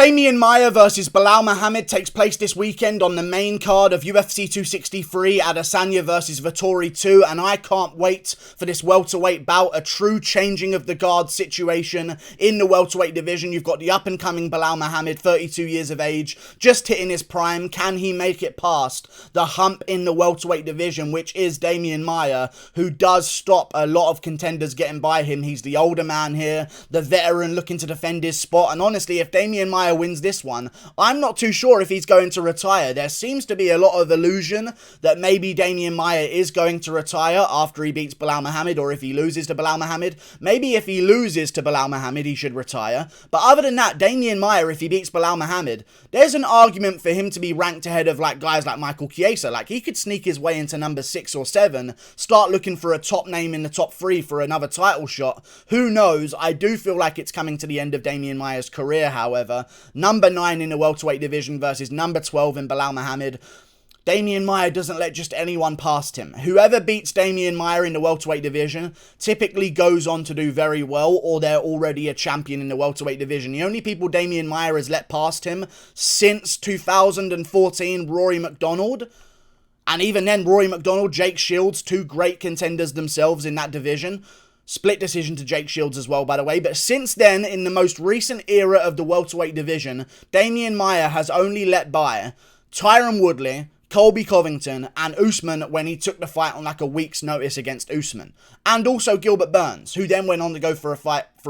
Demian Maia versus Belal Muhammad takes place this weekend on the main card of UFC 263, Adesanya versus Vettori 2, and I can't wait for this welterweight bout, a true changing of the guard situation in the welterweight division. You've got the up-and-coming Belal Muhammad, 32 years of age, just hitting his prime. Can he make it past the hump in the welterweight division, which is Demian Maia, who does stop a lot of contenders getting by him? He's the older man here, the veteran looking to defend his spot, and honestly, if Demian Maia wins this one, I'm not too sure if he's going to retire. There seems to be a lot of illusion that maybe Demian Maia is going to retire after he beats Belal Muhammad, or if he loses to Belal Muhammad. Maybe if he loses to Belal Muhammad, he should retire. But other than that, Demian Maia, if he beats Belal Muhammad, there's an argument for him to be ranked ahead of like guys like Michael Chiesa. Like, he could sneak his way into number 6 or 7, start looking for a top name in the top 3 for another title shot. Who knows? I do feel like it's coming to the end of Demian Maia's career, however. Number 9 in the welterweight division versus number 12 in Belal Muhammad. Demian Maia doesn't let just anyone past him. Whoever beats Demian Maia in the welterweight division typically goes on to do very well, or they're already a champion in the welterweight division. The only people Demian Maia has let past him since 2014, Rory McDonald. And even then, Rory McDonald, Jake Shields, two great contenders themselves in that division. Split decision to Jake Shields as well, by the way. But since then, in the most recent era of the welterweight division, Demian Maia has only let by Tyron Woodley, Colby Covington, and Usman when he took the fight on like a week's notice against Usman. And also Gilbert Burns, who then went on to go for a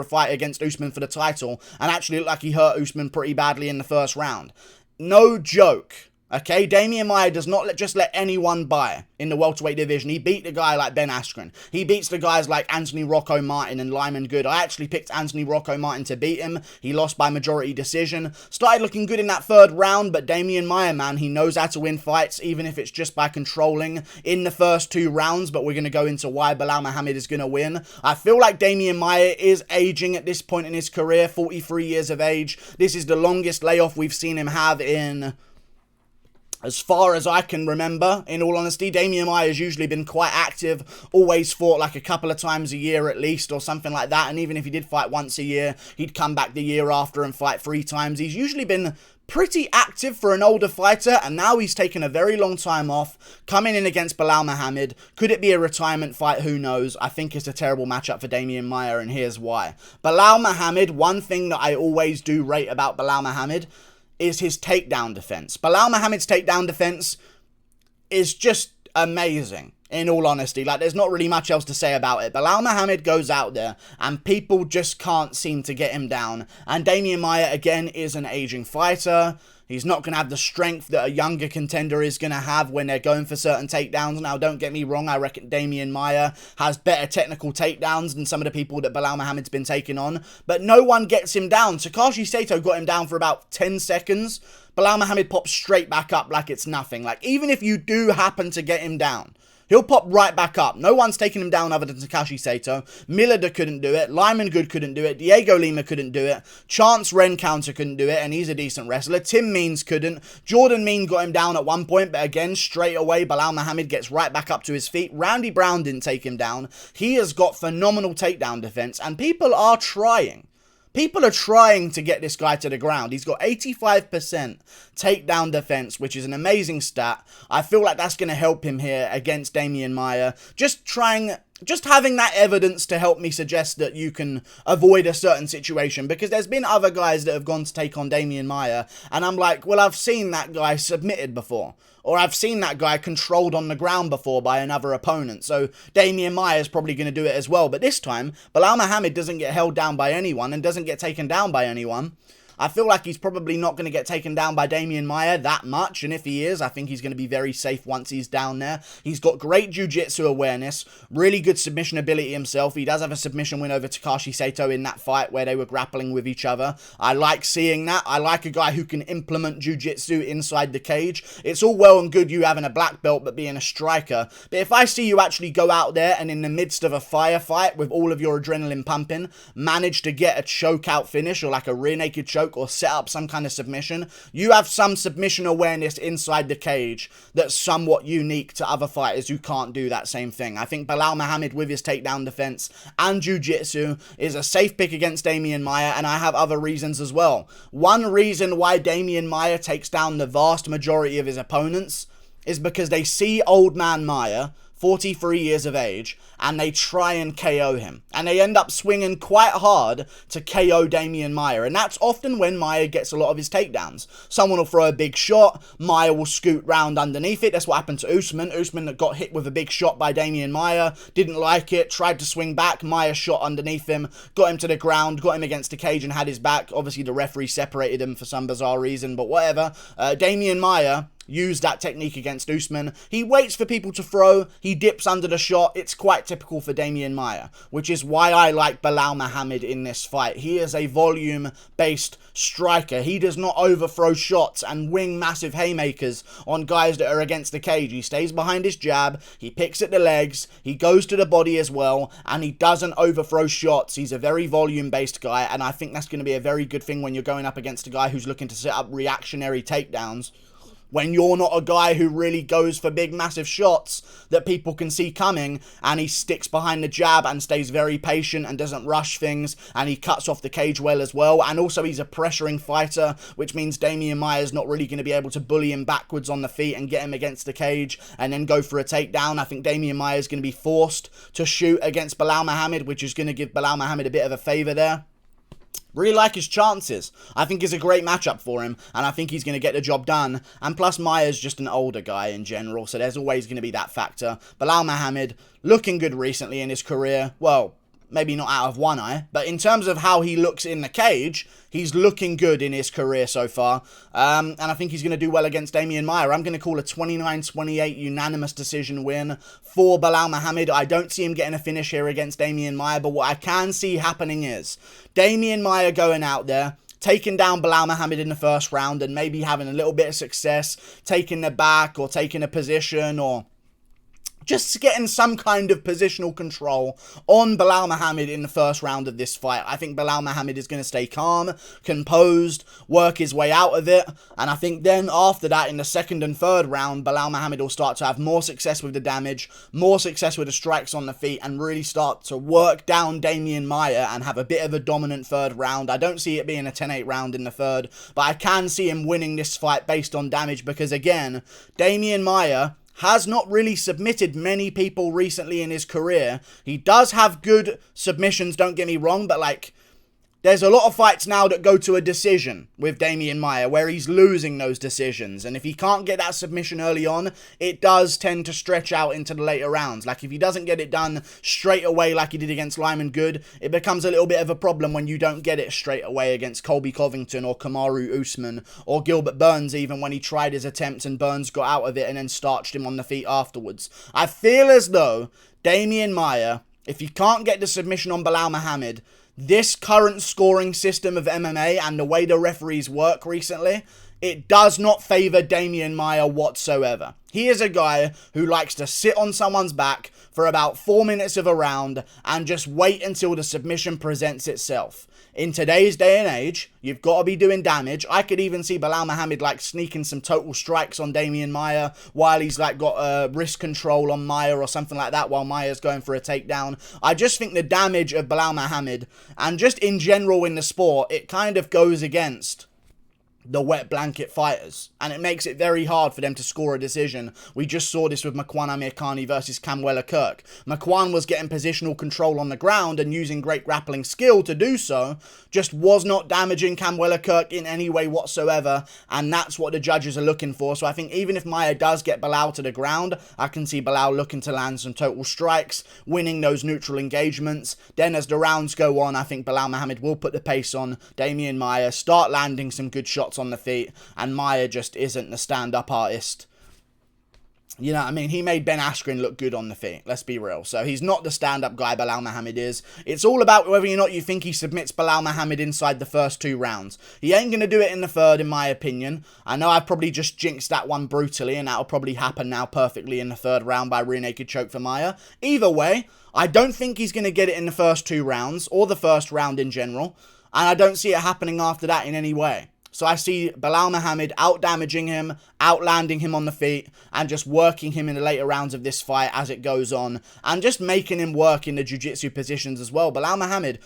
fight against Usman for the title, and actually looked like he hurt Usman pretty badly in the first round. No joke. Okay, Demian Maia does not just let anyone by in the welterweight division. He beat the guy like Ben Askren. He beats the guys like Anthony Rocco Martin and Lyman Good. I actually picked Anthony Rocco Martin to beat him. He lost by majority decision. Started looking good in that third round, but Demian Maia, man, he knows how to win fights, even if it's just by controlling in the first 2 rounds. But we're going to go into why Belal Muhammad is going to win. I feel like Demian Maia is aging at this point in his career, 43 years of age. This is the longest layoff we've seen him have in, as far as I can remember, in all honesty. Demian Maia has usually been quite active, always fought like a couple of times a year at least, or something like that, and even if he did fight once a year, he'd come back the year after and fight 3 times. He's usually been pretty active for an older fighter, and now he's taken a very long time off, coming in against Belal Muhammad. Could it be a retirement fight? Who knows? I think it's a terrible matchup for Demian Maia, and here's why. Belal Muhammad, one thing that I always do rate about Belal Muhammad is his takedown defense. Belal Muhammad's takedown defense is just amazing, in all honesty. Like, there's not really much else to say about it. Belal Muhammad goes out there and people just can't seem to get him down. And Demian Maia, again, is an aging fighter. He's not going to have the strength that a younger contender is going to have when they're going for certain takedowns. Now, don't get me wrong, I reckon Demian Maia has better technical takedowns than some of the people that Belal Muhammad's been taking on, but no one gets him down. Takashi Sato got him down for about 10 seconds. Belal Muhammad pops straight back up like it's nothing. Like, even if you do happen to get him down, he'll pop right back up. No one's taking him down other than Takashi Sato. Millida couldn't do it. Lyman Good couldn't do it. Diego Lima couldn't do it. Chance Rencounter couldn't do it, and he's a decent wrestler. Tim Means couldn't. Jordan Mean got him down at one point, but again, straight away, Belal Muhammad gets right back up to his feet. Randy Brown didn't take him down. He has got phenomenal takedown defense, and people are trying. People are trying to get this guy to the ground. He's got 85% takedown defense, which is an amazing stat. I feel like that's going to help him here against Demian Maia. Just having that evidence to help me suggest that you can avoid a certain situation, because there's been other guys that have gone to take on Demian Maia, and I'm like, well, I've seen that guy submitted before, or I've seen that guy controlled on the ground before by another opponent, so Demian Maia is probably going to do it as well. But this time, Belal Muhammad doesn't get held down by anyone and doesn't get taken down by anyone. I feel like he's probably not going to get taken down by Demian Maia that much, and if he is, I think he's going to be very safe once he's down there. He's got great jiu-jitsu awareness, really good submission ability himself. He does have a submission win over Takashi Sato in that fight where they were grappling with each other. I like seeing that. I like a guy who can implement jiu-jitsu inside the cage. It's all well and good you having a black belt but being a striker, but if I see you actually go out there and in the midst of a firefight with all of your adrenaline pumping, manage to get a choke out finish or like a rear naked choke choke or set up some kind of submission, you have some submission awareness inside the cage that's somewhat unique to other fighters who can't do that same thing. I think Belal Muhammad, with his takedown defense and jiu-jitsu, is a safe pick against Demian Maia, and I have other reasons as well. One reason why Demian Maia takes down the vast majority of his opponents is because they see old man Maia, 43 years of age, and they try and KO him. And they end up swinging quite hard to KO Demian Maia. And that's often when Maia gets a lot of his takedowns. Someone will throw a big shot, Maia will scoot round underneath it. That's what happened to Usman. Usman that got hit with a big shot by Demian Maia, didn't like it, tried to swing back, Maia shot underneath him, got him to the ground, got him against the cage and had his back. Obviously the referee separated him for some bizarre reason, but whatever. Demian Maia used that technique against Usman. He waits for people to throw, he dips under the shot. It's quite typical for Demian Maia, which is why I like Belal Muhammad in this fight. He is a volume-based striker. He does not overthrow shots and wing massive haymakers on guys that are against the cage. He stays behind his jab, he picks at the legs, he goes to the body as well, and he doesn't overthrow shots. He's a very volume-based guy, and I think that's going to be a very good thing when you're going up against a guy who's looking to set up reactionary takedowns. When you're not a guy who really goes for big, massive shots that people can see coming, and he sticks behind the jab and stays very patient and doesn't rush things, and he cuts off the cage well as well. And also he's a pressuring fighter, which means Demian Maia is not really going to be able to bully him backwards on the feet and get him against the cage and then go for a takedown. I think Demian Maia is going to be forced to shoot against Belal Muhammad, which is going to give Belal Muhammad a bit of a favour there. Really like his chances. I think it's a great matchup for him, and I think he's going to get the job done. And plus, Maia's just an older guy in general, so there's always going to be that factor. Belal Muhammad, looking good recently in his career. Well, maybe not out of one eye, but in terms of how he looks in the cage, he's looking good in his career so far. And I think he's going to do well against Demian Maia. I'm going to call a 29-28 unanimous decision win for Belal Muhammad. I don't see him getting a finish here against Demian Maia, but what I can see happening is Demian Maia going out there, taking down Belal Muhammad in the first round and maybe having a little bit of success, taking the back or taking a position or just getting some kind of positional control on Belal Muhammad in the first round of this fight. I think Belal Muhammad is going to stay calm, composed, work his way out of it. And I think then after that, in the second and third round, Belal Muhammad will start to have more success with the damage, more success with the strikes on the feet, and really start to work down Demian Maia and have a bit of a dominant third round. I don't see it being a 10-8 round in the third, but I can see him winning this fight based on damage because, again, Demian Maia has not really submitted many people recently in his career. He does have good submissions, don't get me wrong, but like, there's a lot of fights now that go to a decision with Demian Maia where he's losing those decisions. And if he can't get that submission early on, it does tend to stretch out into the later rounds. Like if he doesn't get it done straight away like he did against Lyman Good, it becomes a little bit of a problem when you don't get it straight away against Colby Covington or Kamaru Usman or Gilbert Burns, even when he tried his attempts and Burns got out of it and then starched him on the feet afterwards. I feel as though Demian Maia, if he can't get the submission on Belal Muhammad, this current scoring system of MMA and the way the referees work recently, it does not favour Demian Maia whatsoever. He is a guy who likes to sit on someone's back for about 4 minutes of a round and just wait until the submission presents itself. In today's day and age, you've got to be doing damage. I could even see Belal Muhammad like sneaking some total strikes on Demian Maia while he's like got wrist control on Maia or something like that while Maia's going for a takedown. I just think the damage of Belal Muhammad and just in general in the sport, it kind of goes against the wet blanket fighters, and it makes it very hard for them to score a decision. We just saw this with Makwan Amirkhani versus Kamwela Kirk. Makwan was getting positional control on the ground and using great grappling skill to do so, just was not damaging Kamwela Kirk in any way whatsoever, and that's what the judges are looking for. So I think even if Maia does get Belal to the ground, I can see Belal looking to land some total strikes, winning those neutral engagements. Then as the rounds go on, I think Belal Muhammad will put the pace on Demian Maia, start landing some good shots on the feet, and Maia just isn't the stand-up artist. You know what I mean? He made Ben Askren look good on the feet, let's be real. So he's not the stand-up guy Belal Muhammad is. It's all about whether or not you think he submits Belal Muhammad inside the first 2 rounds. He ain't going to do it in the third, in my opinion. I know I've probably just jinxed that one brutally, and that'll probably happen now perfectly in the third round by rear naked choke for Maia. Either way, I don't think he's going to get it in the first 2 rounds, or the first round in general. And I don't see it happening after that in any way. So I see Belal Muhammad out-damaging him, outlanding him on the feet, and just working him in the later rounds of this fight as it goes on, and just making him work in the jiu-jitsu positions as well. Belal Muhammad,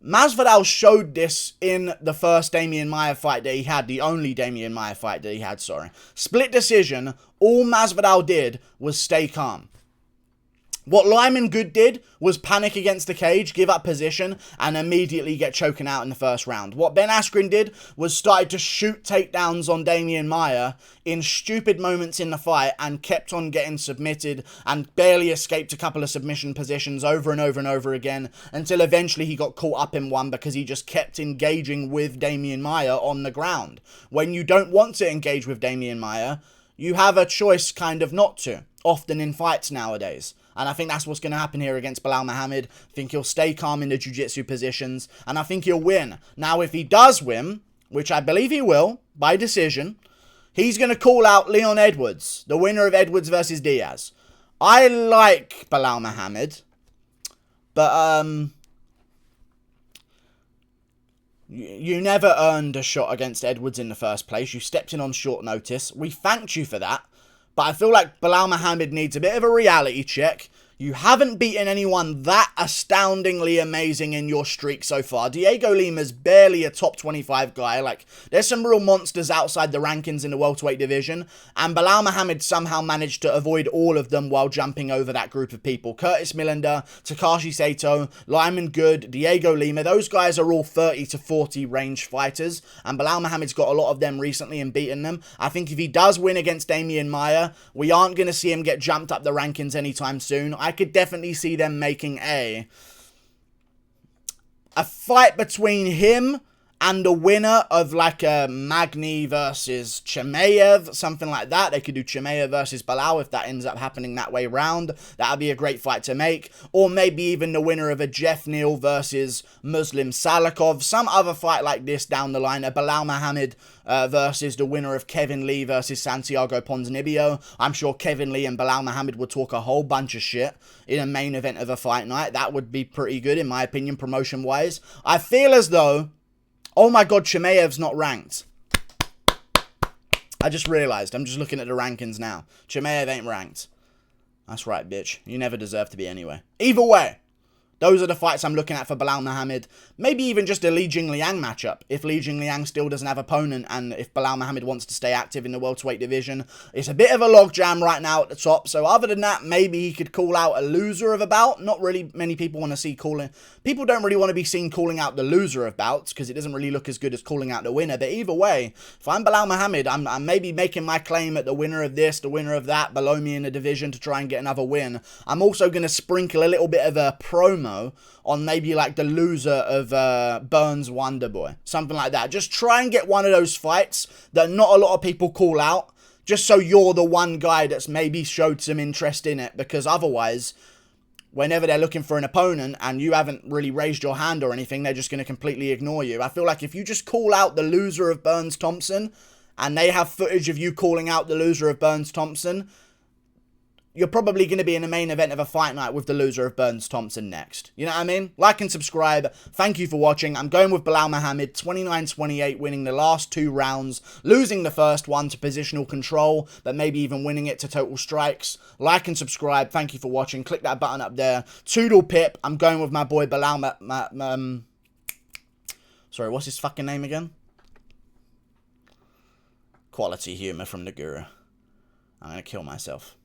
Masvidal showed this in the first Demian Maia fight that he had, the only Demian Maia fight that he had, sorry. Split decision, all Masvidal did was stay calm. What Lyman Good did was panic against the cage, give up position, and immediately get choken out in the first round. What Ben Askren did was started to shoot takedowns on Demian Maia in stupid moments in the fight and kept on getting submitted and barely escaped a couple of submission positions over and over and over again until eventually he got caught up in one because he just kept engaging with Demian Maia on the ground. When you don't want to engage with Demian Maia, you have a choice kind of not to, often in fights nowadays. And I think that's what's going to happen here against Belal Muhammad. I think he'll stay calm in the jiu-jitsu positions, and I think he'll win. Now, if he does win, which I believe he will, by decision, he's going to call out Leon Edwards, the winner of Edwards versus Diaz. I like Belal Muhammad, but you never earned a shot against Edwards in the first place. You stepped in on short notice. We thanked you for that. But I feel like Belal Muhammad needs a bit of a reality check. You haven't beaten anyone that astoundingly amazing in your streak so far. Diego Lima's barely a top 25 guy. Like, there's some real monsters outside the rankings in the welterweight division. And Belal Muhammad somehow managed to avoid all of them while jumping over that group of people. Curtis Millender, Takashi Sato, Lyman Good, Diego Lima. Those guys are all 30 to 40 range fighters. And Belal Muhammad's got a lot of them recently and beaten them. I think if he does win against Demian Maia, we aren't going to see him get jumped up the rankings anytime soon. I could definitely see them making a fight between him and the winner of like a Magny versus Chimaev, something like that. They could do Chimaev versus Belal if that ends up happening that way round. That would be a great fight to make. Or maybe even the winner of a Jeff Neal versus Muslim Salikov. Some other fight like this down the line. A Belal Muhammad versus the winner of Kevin Lee versus Santiago Ponzinibbio. I'm sure Kevin Lee and Belal Muhammad would talk a whole bunch of shit in a main event of a fight night. That would be pretty good in my opinion, promotion-wise. I feel as though, oh my god, Chimaev's not ranked. I just realised. I'm just looking at the rankings now. Chimaev ain't ranked. That's right, bitch. You never deserve to be anyway. Either way, those are the fights I'm looking at for Belal Muhammad. Maybe even just a Li Jingliang matchup. If Li Jingliang still doesn't have opponent and if Belal Muhammad wants to stay active in the welterweight division. It's a bit of a logjam right now at the top. So other than that, maybe he could call out a loser of a bout. Not really many people want to see calling. People don't really want to be seen calling out the loser of bouts because it doesn't really look as good as calling out the winner. But either way, if I'm Belal Muhammad, I'm maybe making my claim at the winner of this, the winner of that, below me in the division to try and get another win. I'm also going to sprinkle a little bit of a promo on maybe like the loser of Burns Wonderboy. Something like that. Just try and get one of those fights that not a lot of people call out. Just so you're the one guy that's maybe showed some interest in it. Because otherwise, whenever they're looking for an opponent and you haven't really raised your hand or anything, they're just going to completely ignore you. I feel like if you just call out the loser of Burns Thompson and they have footage of you calling out the loser of Burns Thompson, you're probably going to be in the main event of a fight night with the loser of Burns Thompson next. You know what I mean? Like and subscribe. Thank you for watching. I'm going with Belal Muhammad, 29-28, winning the last 2 rounds, losing the first one to positional control, but maybe even winning it to total strikes. Like and subscribe. Thank you for watching. Click that button up there. Toodle pip. I'm going with my boy Belal sorry, what's his fucking name again? Quality humor from the Guru. I'm going to kill myself.